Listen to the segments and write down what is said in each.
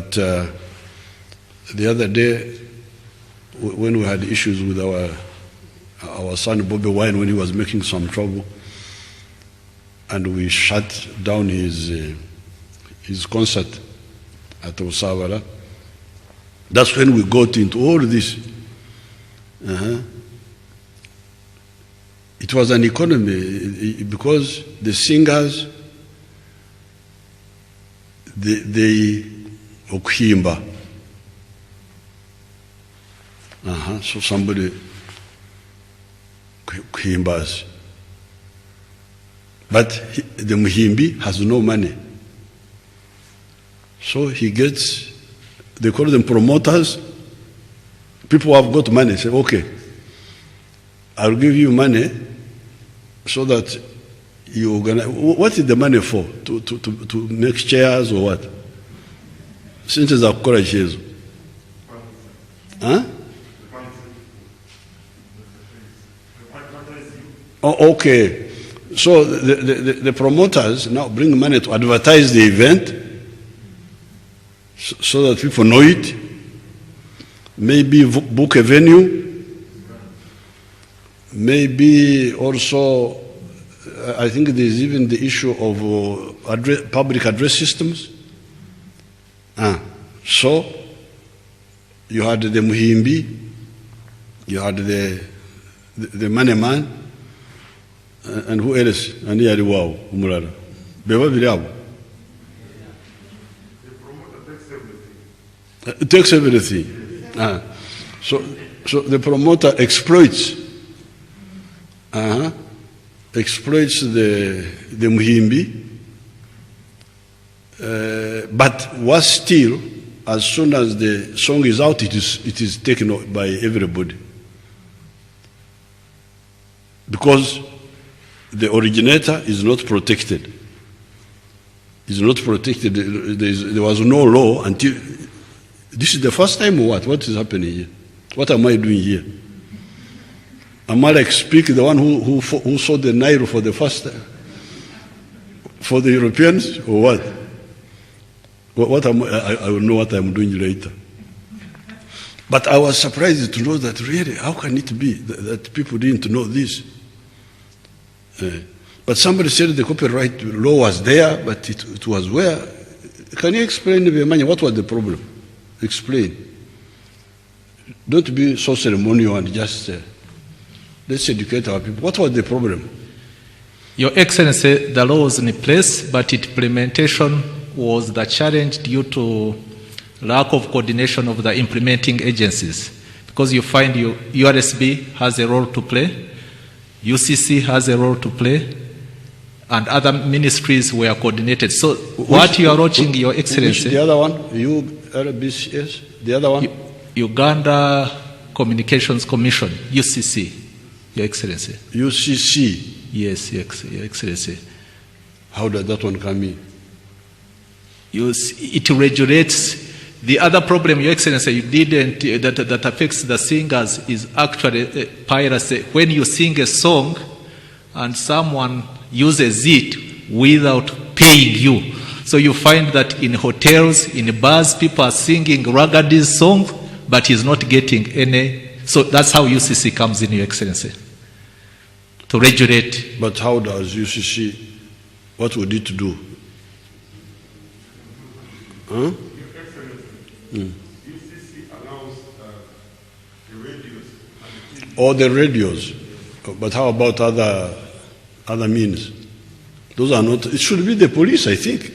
But the other day, when we had issues with our son Bobi when he was making some trouble, and we shut down his concert at Usabara, that's when we got into all this. It was an economy because the singers, they okuhimba. So somebody kuhimbas. But the muhimbi has no money. So he gets, they call them promoters. People who have got money say, okay, I'll give you money so that you organize. What is the money for? To make chairs or what? Since it's a chairs. Huh? Oh, okay. So the promoters now bring money to advertise the event so that people know it. Maybe book a venue. Maybe also, I think there's even the issue of public address systems. So you had the muhimbi, you had the money man, and who else? And he had wow, umurara. Beba virabu. The promoter takes everything. It takes everything. So the promoter exploits. Exploits the muhimbi. But worse still, as soon as the song is out, it is taken by everybody. Because the originator is not protected. Is not protected. There was no law until. This is the first time or what? What is happening here? What am I doing here? Am I like Speak, the one who saw the Nile for the first time? For the Europeans or what? I will know what I'm doing later. But I was surprised to know that really, how can it be that people didn't know this? But somebody said the copyright law was there, but it was where? Can you explain, what was the problem? Explain. Don't be so ceremonial and just let's educate our people. What was the problem? Your Excellency, the law was in place, but implementation was the challenge due to lack of coordination of the implementing agencies. Because you find URSB has a role to play, UCC has a role to play, and other ministries were coordinated. So what you are watching, Your Excellency... The other one? URBCS? The other one? Uganda Communications Commission, UCC, Your Excellency. UCC? Yes, Your Excellency. How does that one come in? It regulates. The other problem, Your Excellency, you didn't, that affects the singers is actually piracy. When you sing a song and someone uses it without paying you. So you find that in hotels, in bars, people are singing Ragadi's song, but he's not getting any. So that's how UCC comes in, Your Excellency, to regulate. But how does UCC, what would it do? Huh? UCC allows the radios and the TV. Or the radios. But how about other means? Those are not, it should be the police, I think.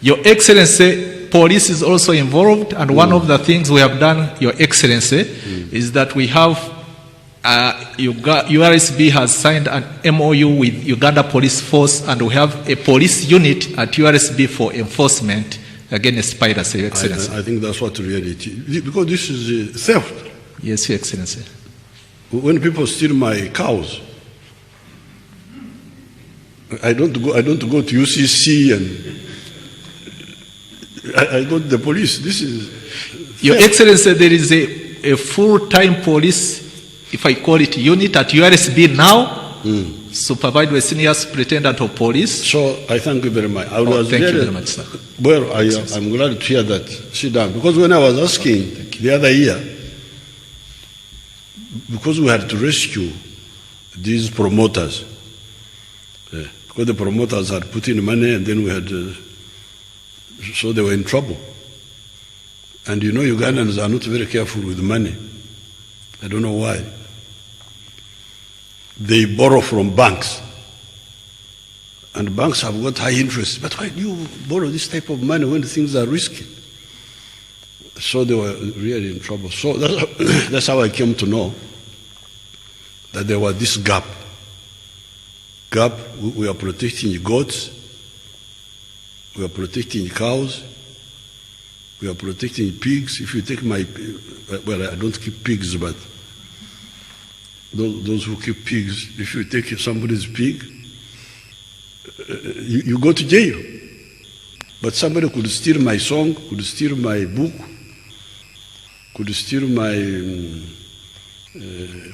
Your Excellency, police is also involved, and one of the things we have done, Your Excellency, is that we have, URSB has signed an MOU with Uganda Police Force, and we have a police unit at URSB for enforcement against piracy, Your Excellency. I think that's what reality, because this is theft. Yes, Your Excellency. When people steal my cows, I don't go to UCC and I go to the police. This is Your Excellency, there is a full-time police, if I call it, unit at URSB now supervised by senior superintendent of police. So I thank you very much. I Oh, was thank you very, very much, sir. Well, I'm glad to hear that. Sit down. Because when I was asking the other year, because we had to rescue these promoters, because the promoters had put in money and then we had, so they were in trouble. And you know, Ugandans are not very careful with money. I don't know why. They borrow from banks. And banks have got high interest. But why do you borrow this type of money when things are risky? So they were really in trouble. So that's how I came to know that there was this gap. We are protecting goats, we are protecting cows, we are protecting pigs. If you take well, I don't keep pigs, but those who keep pigs, if you take somebody's pig, you go to jail. But somebody could steal my song, could steal my book, could steal my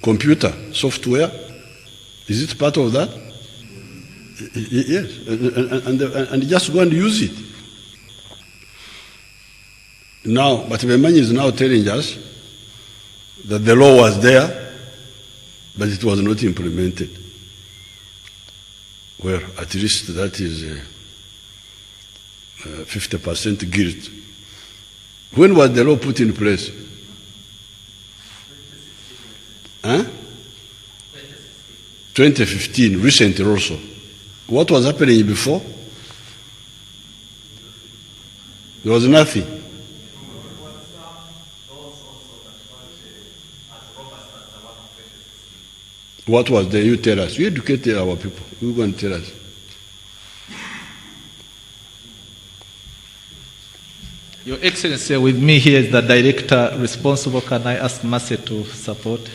computer software. Is it part of that? Yes, and just go and use it. Now, but the man is now telling us that the law was there, but it was not implemented. Well, at least that is 50% guilt. When was the law put in place? Huh? 2015, recently also. What was happening before? There was nothing. What was there? You tell us. You educated our people. You go and tell us. Your Excellency, with me here is the director responsible. Can I ask Mercy to support?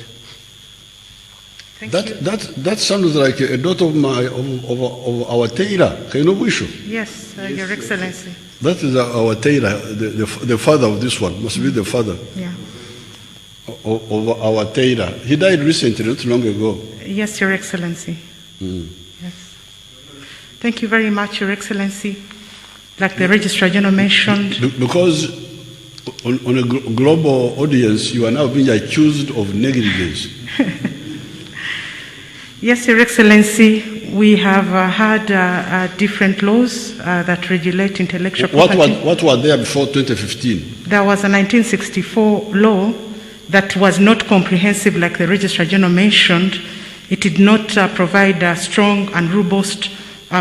That sounds like a daughter of our tailor. Yes, Your Excellency. That is our tailor, the father of this one. Must be the father. Yeah. Of our tailor. He died recently, not long ago. Yes, Your Excellency. Yes. Thank you very much, Your Excellency. Like the Registrar General mentioned. Because on a global audience, you are now being accused of negligence. Yes, Your Excellency, we have had different laws that regulate intellectual property. What was there before 2015? There was a 1964 law that was not comprehensive, like the Registrar General mentioned. It did not provide a strong and robust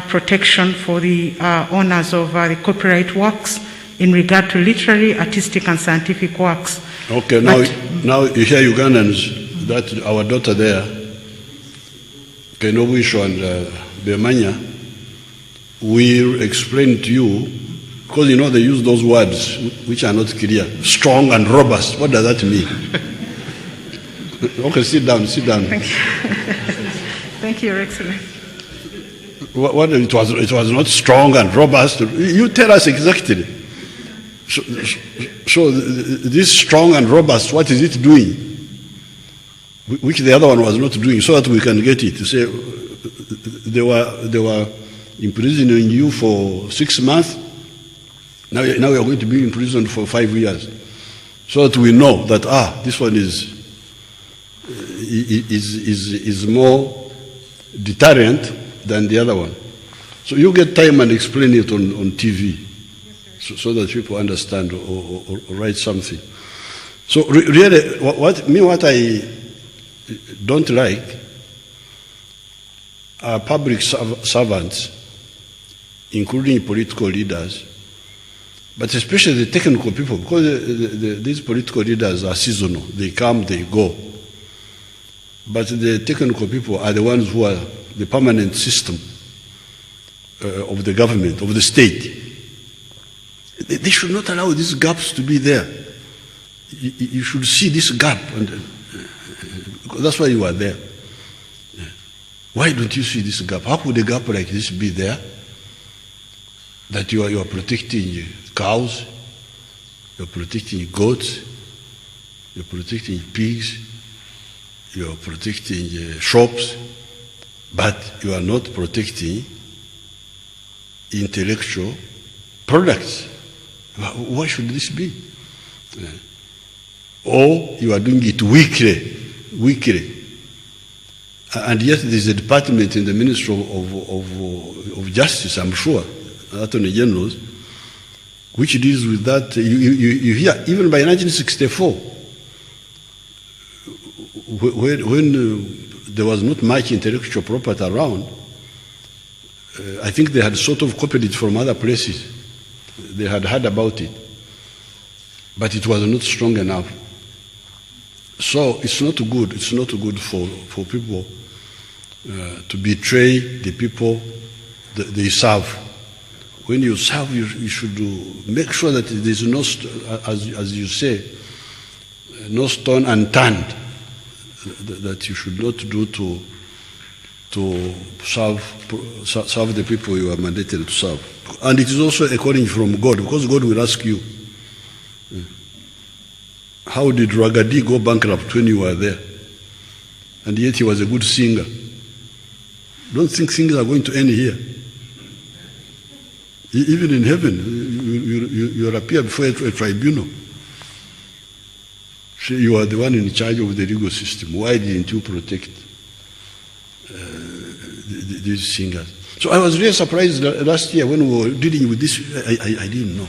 protection for the owners of the copyright works in regard to literary, artistic, and scientific works. Okay, now you hear Ugandans, that our daughter there, Kenowisho and Bemanya, will explain to you, because you know they use those words which are not clear. Strong and robust. What does that mean? Okay, sit down. Thank you. Thank you, Your Excellency. What it was not strong and robust. You tell us exactly. So this strong and robust, what is it doing? Which the other one was not doing, so that we can get it. To say they were imprisoning you for 6 months. Now we are going to be in prison for 5 years, so that we know that this one is more deterrent than the other one. So you get time and explain it on TV, so that people understand or write something. So really, what I don't like are public servants, including political leaders, but especially the technical people, because these political leaders are seasonal. They come, they go. But the technical people are the ones who are the permanent system of the government, of the state. They should not allow these gaps to be there. You should see this gap, and that's why you are there. Why don't you see this gap? How could a gap like this be there? That you are protecting cows, you're protecting goats, you're protecting pigs, you're protecting shops, but you are not protecting intellectual products. Why should this be? Or you are doing it weekly. And yet there is a department in the Ministry of Justice, I'm sure, Attorney Generals, which deals with that. You hear, even by 1964, when there was not much intellectual property around, I think they had sort of copied it from other places. They had heard about it, but it was not strong enough. So it's not good. It's not good for people to betray the people that they serve. When you serve, you should make sure that there is no, as you say, no stone unturned that you should not do to serve the people you are mandated to serve. And it is also a calling from God, because God will ask you, how did Ragadi go bankrupt when you were there? And yet he was a good singer. Don't think things are going to end here. Even in heaven, you'll appear before a tribunal. So you are the one in charge of the legal system. Why didn't you protect these singers? So I was really surprised last year when we were dealing with this. I didn't know.